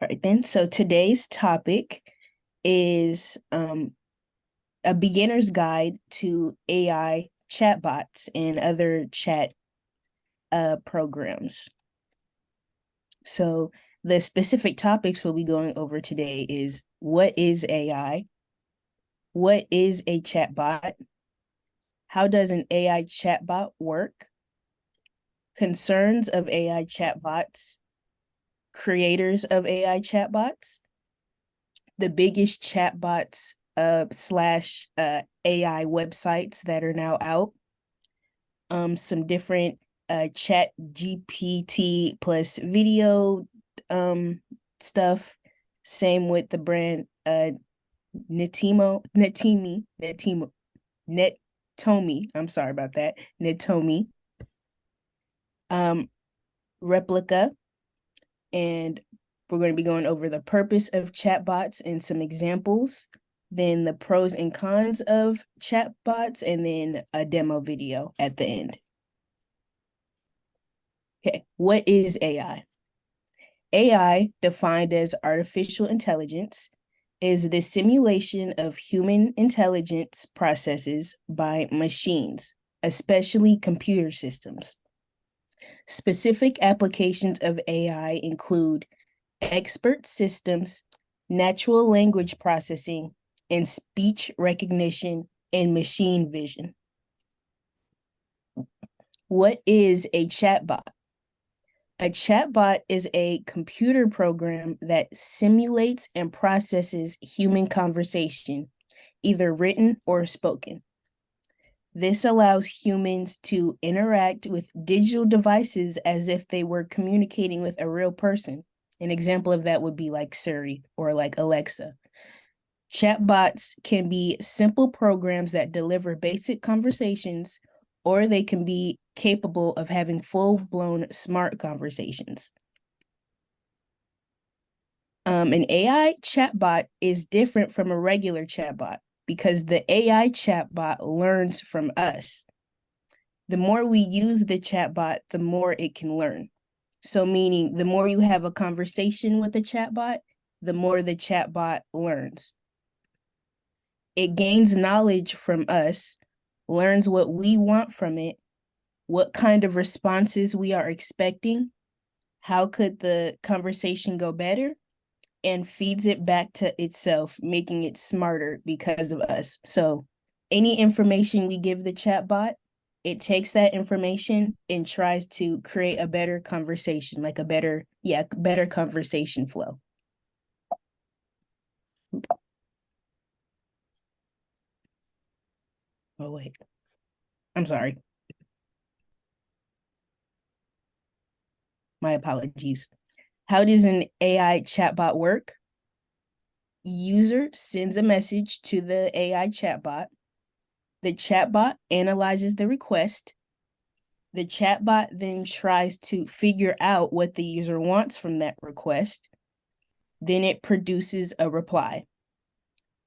All right, then. So today's topic is a beginner's guide to AI chatbots and other chat programs. So the specific topics we'll be going over today is what is AI? What is a chatbot? How does an AI chatbot work? Concerns of AI chatbots, creators of AI chatbots, the biggest chatbots slash AI websites that are now out. Some different chat GPT plus video stuff. Same with the brand Netomi. I'm sorry about that. Netomi. Replica, and we're going to be going over the purpose of chatbots and some examples, then the pros and cons of chatbots, and then a demo video at the end. Okay, what is AI? AI, defined as artificial intelligence, is the simulation of human intelligence processes by machines, especially computer systems. Specific applications of AI include expert systems, natural language processing, and speech recognition and machine vision. What is a chatbot? A chatbot is a computer program that simulates and processes human conversation, either written or spoken. This allows humans to interact with digital devices as if they were communicating with a real person. An example of that would be like Siri or like Alexa. Chatbots can be simple programs that deliver basic conversations, or they can be capable of having full-blown smart conversations. An AI chatbot is different from a regular chatbot because the AI chatbot learns from us. The more we use the chatbot, the more it can learn. So meaning the more you have a conversation with the chatbot, the more the chatbot learns. It gains knowledge from us, learns what we want from it, what kind of responses we are expecting, how could the conversation go better, and feeds it back to itself, making it smarter because of us. So any information we give the chatbot, it takes that information and tries to create a better conversation, like a better conversation flow. Oh, wait. I'm sorry. My apologies. How does an AI chatbot work? User sends a message to the AI chatbot. The chatbot analyzes the request. The chatbot then tries to figure out what the user wants from that request. Then it produces a reply.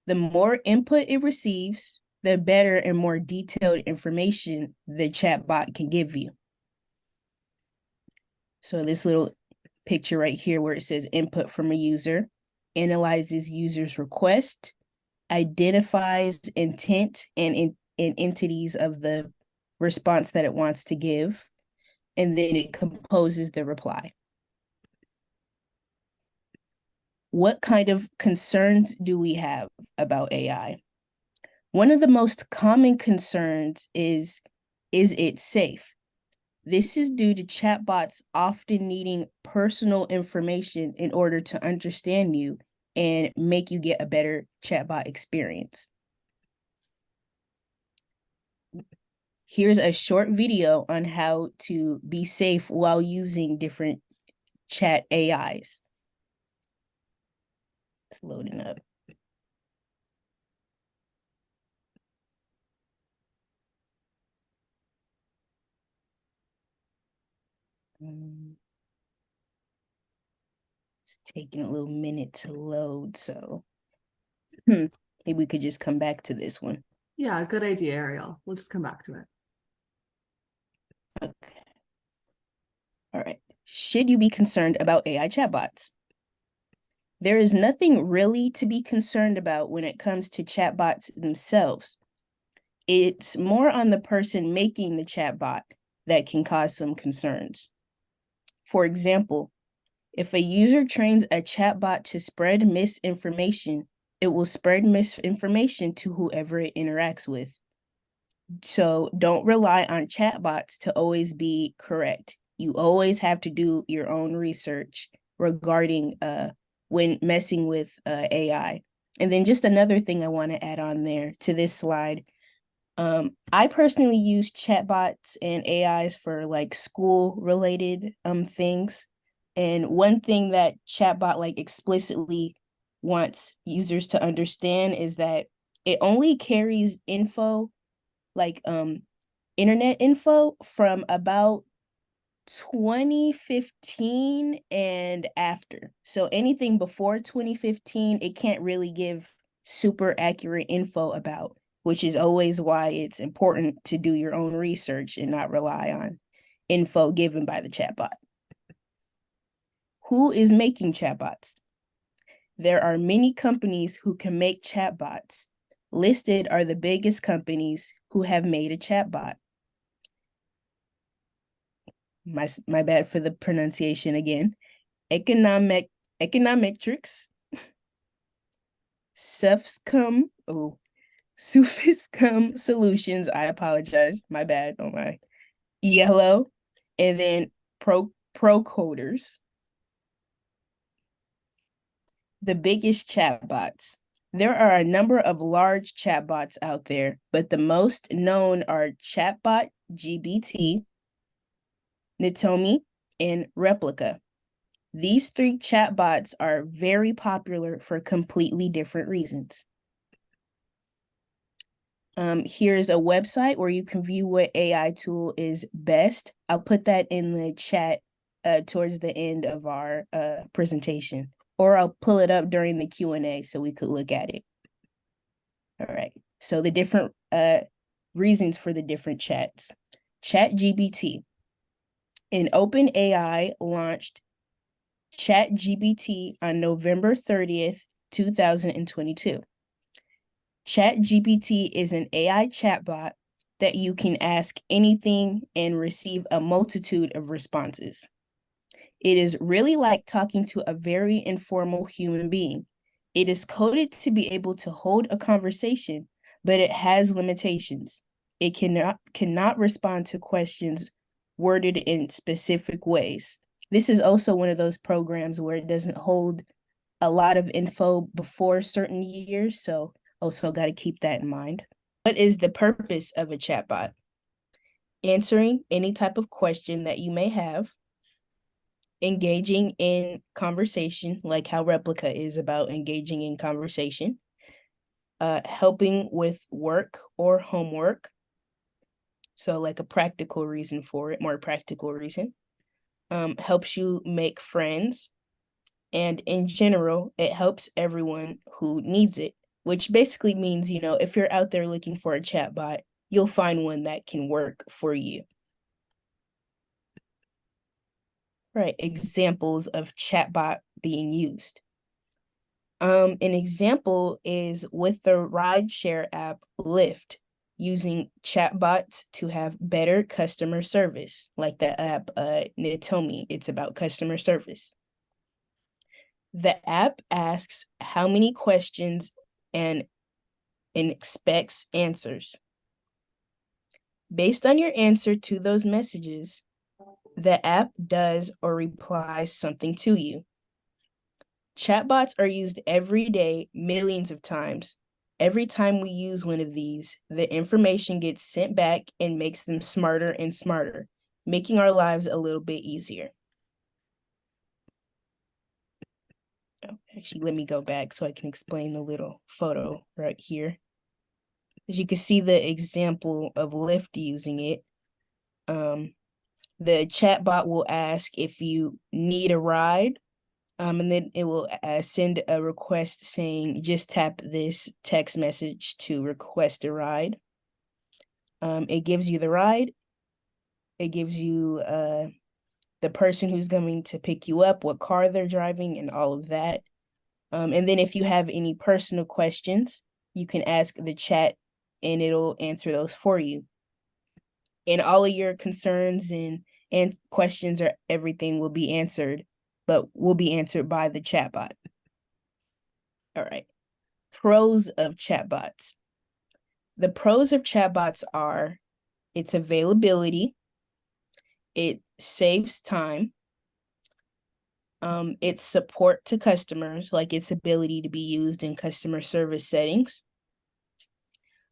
The more input it receives, the better and more detailed information the chatbot can give you. So this little picture right here where it says input from a user, analyzes user's request, identifies intent and entities of the response that it wants to give, and then it composes the reply. What kind of concerns do we have about AI? One of the most common concerns is it safe? This is due to chatbots often needing personal information in order to understand you and make you get a better chatbot experience. Here's a short video on how to be safe while using different chat AIs. It's loading up. It's taking a little minute to load, so maybe we could just come back to this one. Yeah, good idea, Ariel. We'll just come back to it. Okay. All right. Should you be concerned about AI chatbots? There is nothing really to be concerned about when it comes to chatbots themselves. It's more on the person making the chatbot that can cause some concerns. For example, if a user trains a chatbot to spread misinformation, it will spread misinformation to whoever it interacts with. So don't rely on chatbots to always be correct. You always have to do your own research regarding when messing with AI. And then just another thing I want to add on there to this slide. I personally use chatbots and AIs for like school related things. And one thing that chatbot like explicitly wants users to understand is that it only carries info like internet info from about 2015 and after. So anything before 2015, it can't really give super accurate info about, which is always why it's important to do your own research and not rely on info given by the chatbot. Who is making chatbots? There are many companies who can make chatbots. Listed are the biggest companies who have made a chatbot. My bad for the pronunciation again. Econometrics, Sufscom, Sufiscom Solutions. I apologize. My bad on my yellow. And then Procoders, the biggest chatbots. There are a number of large chatbots out there, but the most known are Chatbot GBT, Nitomi, and Replica. These three chatbots are very popular for completely different reasons. Here's a website where you can view what AI tool is best. I'll put that in the chat towards the end of our presentation, or I'll pull it up during the Q&A so we could look at it. All right, so the different reasons for the different chats. ChatGPT. An OpenAI launched ChatGPT on November 30th, 2022. ChatGPT is an AI chatbot that you can ask anything and receive a multitude of responses. It is really like talking to a very informal human being. It is coded to be able to hold a conversation, but it has limitations. It cannot respond to questions worded in specific ways. This is also one of those programs where it doesn't hold a lot of info before certain years, so also got to keep that in mind. What is the purpose of a chatbot? Answering any type of question that you may have, engaging in conversation, like how Replica is about engaging in conversation, helping with work or homework. So like a practical reason for it, more practical reason. Helps you make friends. And in general, it helps everyone who needs it, which basically means, if you're out there looking for a chatbot, you'll find one that can work for you. Right, examples of chatbot being used. An example is with the rideshare app Lyft, using chatbots to have better customer service, like the app Nitomi, it's about customer service. The app asks how many questions and expects answers. Based on your answer to those messages, the app does or replies something to you. Chatbots are used every day, millions of times. Every time we use one of these, the information gets sent back and makes them smarter and smarter, making our lives a little bit easier. Oh, actually, let me go back so I can explain the little photo right here. As you can see the example of Lyft using it. The chatbot will ask if you need a ride, and then it will send a request saying, just tap this text message to request a ride. It gives you the ride. It gives you the person who's going to pick you up, what car they're driving, and all of that. And then if you have any personal questions, you can ask the chat and it'll answer those for you. And all of your concerns and questions or everything will be answered, but will be answered by the chatbot. All right. Pros of chatbots. The pros of chatbots are its availability, it saves time, its support to customers, like its ability to be used in customer service settings,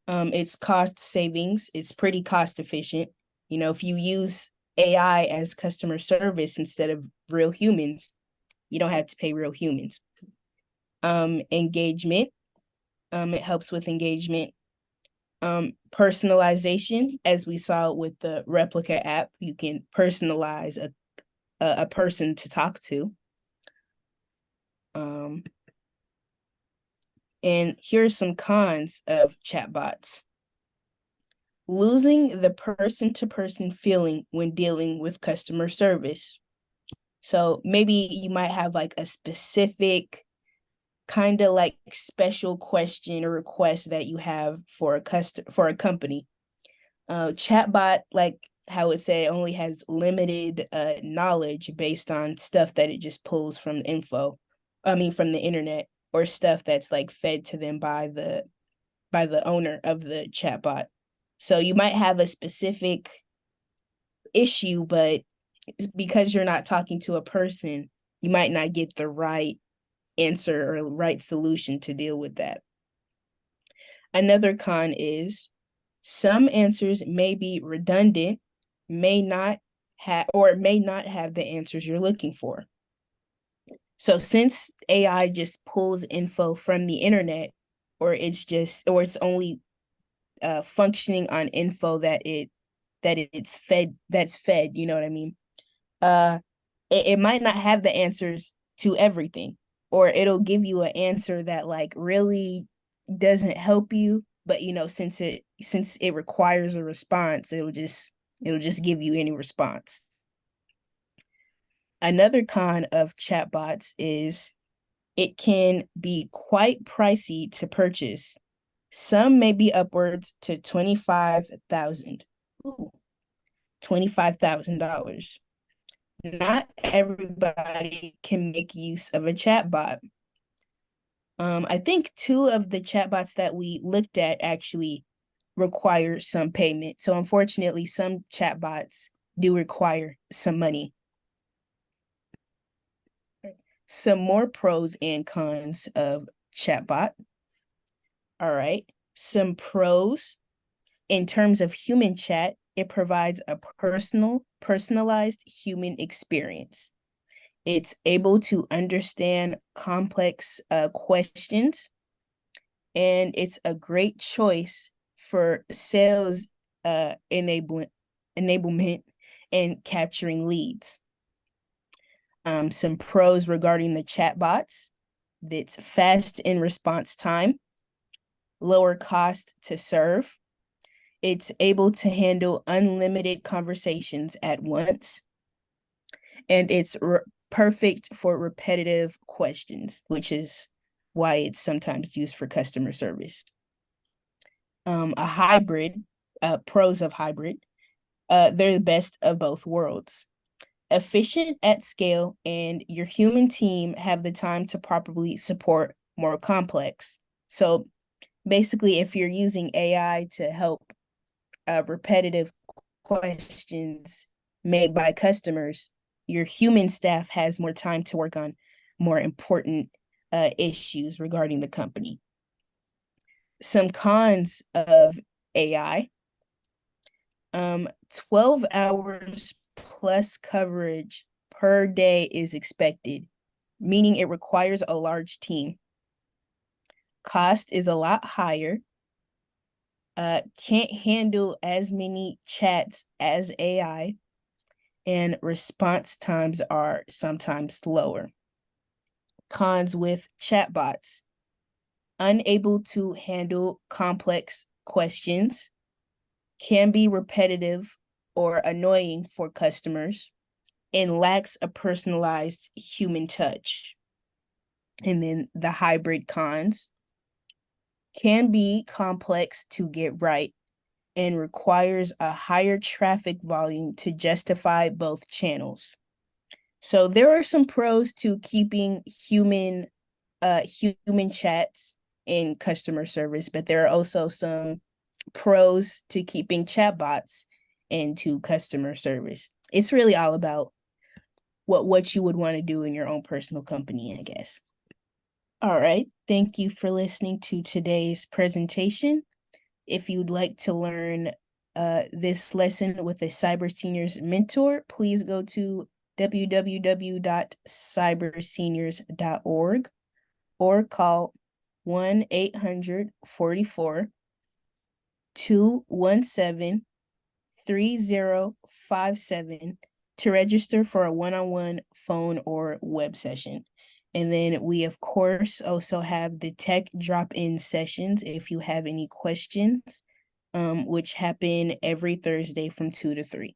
its cost savings, it's pretty cost efficient. You know, if you use AI as customer service instead of real humans, you don't have to pay real humans. Engagement, it helps with engagement. Personalization, as we saw with the replica app, you can personalize a person to talk to. And here's some cons of chatbots. Losing the person-to-person feeling when dealing with customer service. So maybe you might have like a specific kind of like special question or request that you have for a company. Chatbot, like how it said, only has limited knowledge based on stuff that it just pulls from from the internet, or stuff that's like fed to them by the owner of the chatbot. So you might have a specific issue, but because you're not talking to a person, you might not get the right answer or right solution to deal with that. Another con is some answers may be redundant, may not have the answers you're looking for. So since AI just pulls info from the internet, or it's only functioning on info that's fed, you know what I mean? It might not have the answers to everything, or it'll give you an answer that like really doesn't help you, but you know, since it requires a response, it'll just give you any response. Another con of chatbots is it can be quite pricey to purchase. Some may be upwards to 25,000. Ooh, $25,000. Not everybody can make use of a chatbot. I think two of the chatbots that we looked at actually require some payment. So unfortunately, some chatbots do require some money. Some more pros and cons of chatbot. All right. Some pros in terms of human chat, it provides a personalized human experience. It's able to understand complex questions, and it's a great choice for sales enablement and capturing leads. Some pros regarding the chatbots: that's fast in response time, lower cost to serve, it's able to handle unlimited conversations at once, and it's perfect for repetitive questions, which is why it's sometimes used for customer service. A hybrid, pros of hybrid, they're the best of both worlds. Efficient at scale, and your human team have the time to properly support more complex. So basically, if you're using AI to help repetitive questions made by customers, your human staff has more time to work on more important issues regarding the company. Some cons of AI: 12 hours plus coverage per day is expected, meaning it requires a large team. Cost is a lot higher. Can't handle as many chats as AI, and response times are sometimes slower. Cons with chatbots: unable to handle complex questions, can be repetitive or annoying for customers, and lacks a personalized human touch. And then the hybrid cons can be complex to get right and requires a higher traffic volume to justify both channels. So there are some pros to keeping human chats in customer service, but there are also some pros to keeping chatbots into customer service. It's really all about what you would want to do in your own personal company, I guess. All right. Thank you for listening to today's presentation. If you'd like to learn this lesson with a Cyber Seniors mentor, please go to www.cyberseniors.org or call 1-844-217-3057 to register for a one-on-one phone or web session. And then we, of course, also have the tech drop-in sessions if you have any questions, which happen every Thursday from 2 to 3.